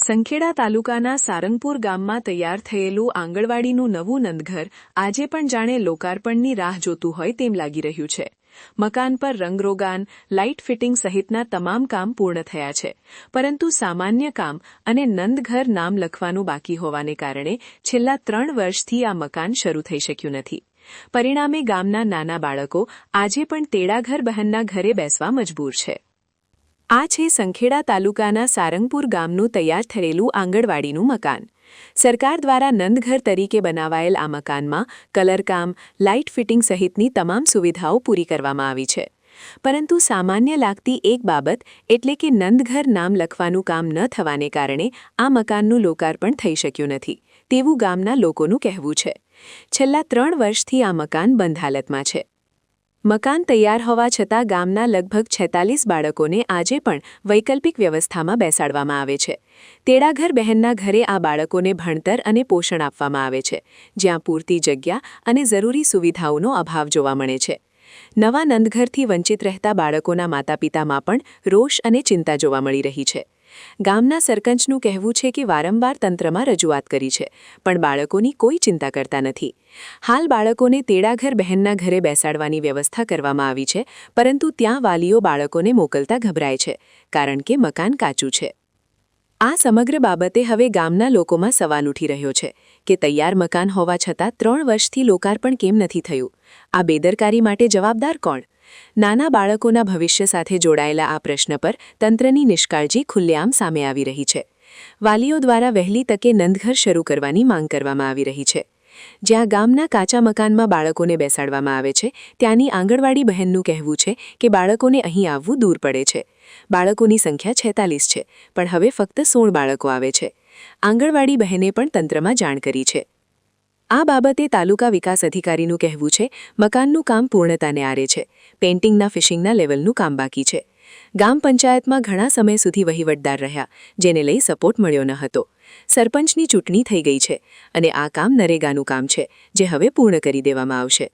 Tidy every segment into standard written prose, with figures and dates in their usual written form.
સંખેડા તાલુકાના સારંગપુર ગામમાં તૈયાર થયેલું આંગણવાડીનું નવું નંદઘર આજે પણ જાણે લોકાર્પણની રાહ જોતું હોય તેમ લાગી રહ્યું છે. મકાન પર રંગરોગાન, લાઇટ ફિટિંગ સહિતના તમામ કામ પૂર્ણ થયા છે, પરંતુ સામાન્ય કામ અને નંદઘર નામ લખવાનું બાકી હોવાને કારણે છેલ્લા 3 વર્ષથી આ મકાન શરૂ થઈ શક્યું નથી. પરિણામે ગામના નાના બાળકો આજે પણ તેડાઘર બહેનના ઘરે બેસવા મજબૂર છે. આ છે સંખેડા તાલુકાના સારંગપુર ગામનું તૈયાર થયેલું આંગણવાડીનું મકાન. સરકાર દ્વારા નંદઘર તરીકે બનાવાયેલ આ મકાનમાં કલરકામ, લાઇટ ફિટિંગ સહિતની તમામ સુવિધાઓ પૂરી કરવામાં આવી છે. પરંતુ સામાન્ય લાગતી એક બાબત એટલે કે નંદઘર નામ લખવાનું કામ ન થવાને કારણે આ મકાનનું લોકાર્પણ થઈ શક્યું નથી તેવું ગામના લોકોનું કહેવું છે. છેલ્લા 3 વર્ષથી આ મકાન બંધ હાલતમાં છે. મકાન તૈયાર હોવા છતાં ગામના લગભગ 46 બાળકોને આજે પણ વૈકલ્પિક વ્યવસ્થામાં બેસાડવામાં આવે છે. તેડાઘર બહેનના ઘરે આ બાળકોને ભણતર અને પોષણ આપવામાં આવે છે, જ્યાં પૂરતી જગ્યા અને જરૂરી સુવિધાઓનો અભાવ જોવા મળે છે. નવા નંદઘરથી વંચિત રહેતા બાળકોના માતાપિતામાં પણ રોષ અને ચિંતા જોવા મળી રહી છે. ગામના સરપંચનું કહેવું છે કે વારંવાર તંત્રમાં રજૂઆત કરી છે, પણ બાળકોની કોઈ ચિંતા કરતા નથી. હાલ બાળકોને તેડાઘર બહેનના ઘરે બેસાડવાની વ્યવસ્થા કરવામાં આવી છે, પરંતુ ત્યાં વાલીઓ બાળકોને મોકલતા ગભરાય છે, કારણ કે મકાન કાચું છે. આ સમગ્ર બાબતે હવે ગામના લોકોમાં સવાલ ઉઠી રહ્યો છે કે તૈયાર મકાન હોવા છતાં 3 વર્ષથી લોકાર્પણ કેમ નથી થયું? આ બેદરકારી માટે જવાબદાર કોણ? નાના બાળકોના ભવિષ્ય સાથે જોડાયેલા આ પ્રશ્ન પર તંત્રની નિષ્કાળજી ખુલ્લેઆમ સામે આવી રહી છે. વાલીઓ દ્વારા વહેલી તકે નંદઘર શરૂ કરવાની માંગ કરવામાં આવી રહી છે. જ્યાં ગામના કાચા મકાનમાં બાળકોને બેસાડવામાં આવે છે, ત્યાંની આંગણવાડી બહેનનું કહેવું છે કે બાળકોને અહીં આવવું દૂર પડે છે. બાળકોની સંખ્યા 46 છે, પણ હવે ફક્ત 16 બાળકો આવે છે. આંગણવાડી બહેને પણ તંત્રમાં જાણ કરી છે. આ બાબતે તાલુકા વિકાસ અધિકારીનું કહેવું છે મકાનનું કામ પૂર્ણતાને આરે છે. પેઇન્ટિંગના ફિશિંગના લેવલનું કામ બાકી છે. ગામ પંચાયતમાં ઘણા સમય સુધી વહીવટદાર રહ્યા, જેને લઈ સપોર્ટ મળ્યો ન હતો. સરપંચની ચૂંટણી થઈ ગઈ છે અને આ કામ નરેગાનું કામ છે, જે હવે પૂર્ણ કરી દેવામાં આવશે.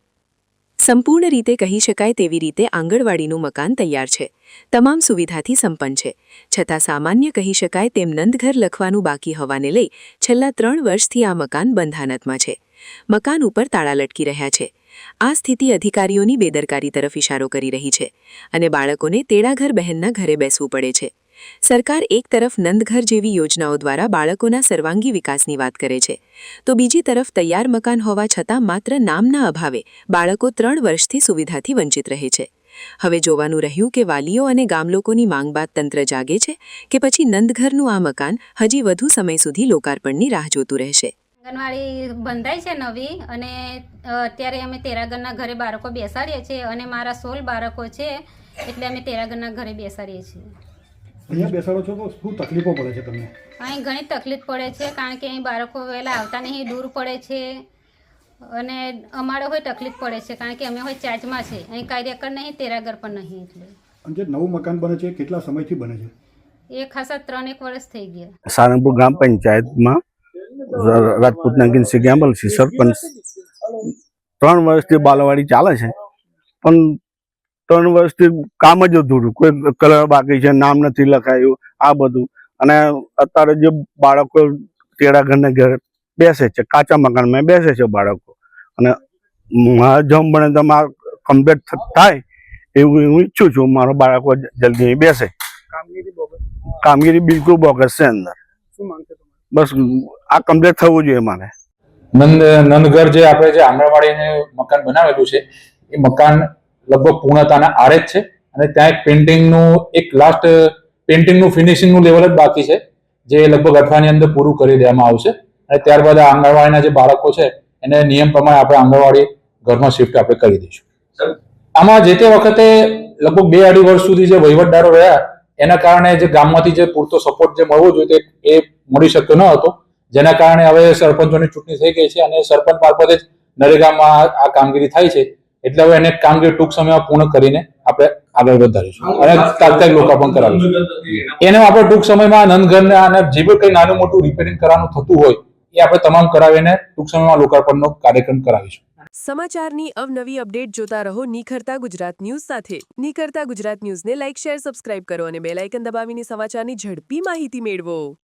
સંપૂર્ણ રીતે કહી શકાય તેવી રીતે આંગણવાડીનું મકાન તૈયાર છે. તમામ સુવિધાથી સંપન્ન છે, છતાં સામાન્ય કહી શકાય તેમ નંદઘર લખવાનું બાકી હોવાને લઈ છેલ્લા 3 વર્ષથી આ મકાન બંધ હાલતમાં છે. મકાન ઉપર તાળા લટકી રહ્યા છે. આ સ્થિતિ અધિકારીઓની બેદરકારી તરફ ઇશારો કરી રહી છે અને બાળકોને તેડાઘર બહેનના ઘરે બેસવું પડે છે. સરકાર એક તરફ નંદઘર જેવી યોજનાઓ દ્વારા બાળકોના સર્વાંગી વિકાસની વાત કરે છે, તો બીજી તરફ તૈયાર મકાન હોવા છતાં માત્ર નામના અભાવે બાળકો 3 વર્ષથી સુવિધાથી વંચિત રહે છે. હવે જોવાનું રહ્યું કે વાલીઓ અને ગામલોકોની માંગ બાદ તંત્ર જાગે છે કે પછી નંદઘરનું આ મકાન હજી વધુ સમય સુધી લોકાર્પણની રાહ જોતું રહેશે. આંગણવાડી બંધાઈ છે નવી, અને અત્યારે અમે તેરાગરના ઘરે બાળકો બેસાડીએ છીએ અને મારા 16 બાળકો છે, એટલે અમે તેરાગરના ઘરે બેસાડીએ છીએ. અહીંયા બેસાડો છો તો શું તકલીફો પડે છે તમને? અહીં ઘણી તકલીફ પડે છે, કારણ કે અહીં બાળકો વહેલા આવતા નહીં, દૂર પડે છે, અને અમારે હોય તકલીફ પડે છે, કારણ કે અમે હોય ચાર્જમાં છે, અહીં કાર્યકર નહીં, તેરાગર પણ નહીં. એટલે અને જે નવું મકાન બને છે કેટલા સમયથી બને છે? એ ખાસા 3-1 વર્ષ થઈ ગયા. સારંગપુર ગ્રામ પંચાયતમાં રાજપૂત નગીનસિંહ ગેમ્બલસિંહ સરપંચ. 3 વર્ષથી બાલવાડી ચાલે છે, પણ 3 વર્ષથી કામ જ અધૂરું. કોઈ કલર બાકી છે, નામ નથી લખાયું, આ બધું. અને અત્યારે જે બાળકો તેડાઘરના ઘરે બેસે છે, કાચા મકાનમાં બેસે છે બાળકો, અને જમ બને તો કમ્પ્લીટ થાય એવું હું ઈચ્છું છું. મારો બાળકો જલ્દી અહીં બેસે. કામગીરી બિલકુલ બોગસ છે અંદર. બસ આ કમ્પ્લીટ થવું જોઈએ મારે. નંદઘર જે આપણે જે આંગણવાડીને મકાન બનાવેલું છે, એ મકાન લગભગ પૂર્ણતાના આરે જ છે, અને ત્યાં એક લાસ્ટ પેઇન્ટિંગનું ફિનિશિંગનું લેવલ જ બાકી છે, જે લગભગ અઠવાડિયાની અંદર પૂરું કરી દેવામાં આવશે. અને ત્યારબાદ આ આંગણવાડીના જે બાળકો છે એને નિયમ પ્રમાણે આપણે આંગણવાડી ઘરમાં શિફ્ટ આપણે કરી દઈશું. આમાં જે તે વખતે લગભગ 2-2.5 વર્ષ સુધી જે વહીવટદારો રહ્યા, એના કારણે જે ગામમાંથી જે પૂરતો સપોર્ટ જે મળવો જોઈએ એ મળી શક્યો ન હતો, જેના કારણે હવે સરપંચોની ચૂંટણી થઈ ગઈ છે અને સરપંચ મારફતે જ નરેગામાં આ કામગીરી થાય છે. એટલે હવે એને કામગીરી ટૂંક સમયમાં પૂર્ણ કરીને આપણે આગળ વધારીશું અને તાત્કાલિક લોકાર્પણ કરાવીશું. એને આપણે ટૂંક સમયમાં નંદઘરને અને જે બી કંઈ નાનું મોટું રિપેરિંગ કરવાનું થતું હોય એ આપણે તમામ કરાવીને ટૂંક સમયમાં લોકાર્પણનો કાર્યક્રમ કરાવીશું. સમાચારની અવનવી અપડેટ જોતા રહો નિખરતા ગુજરાત ન્યૂઝ સાથે. નિખરતા ગુજરાત ન્યૂઝને લાઇક, શેર, સબસ્ક્રાઇબ કરો અને બેલ આઇકન દબાવીને સમાચારની ઝડપી માહિતી મેળવો.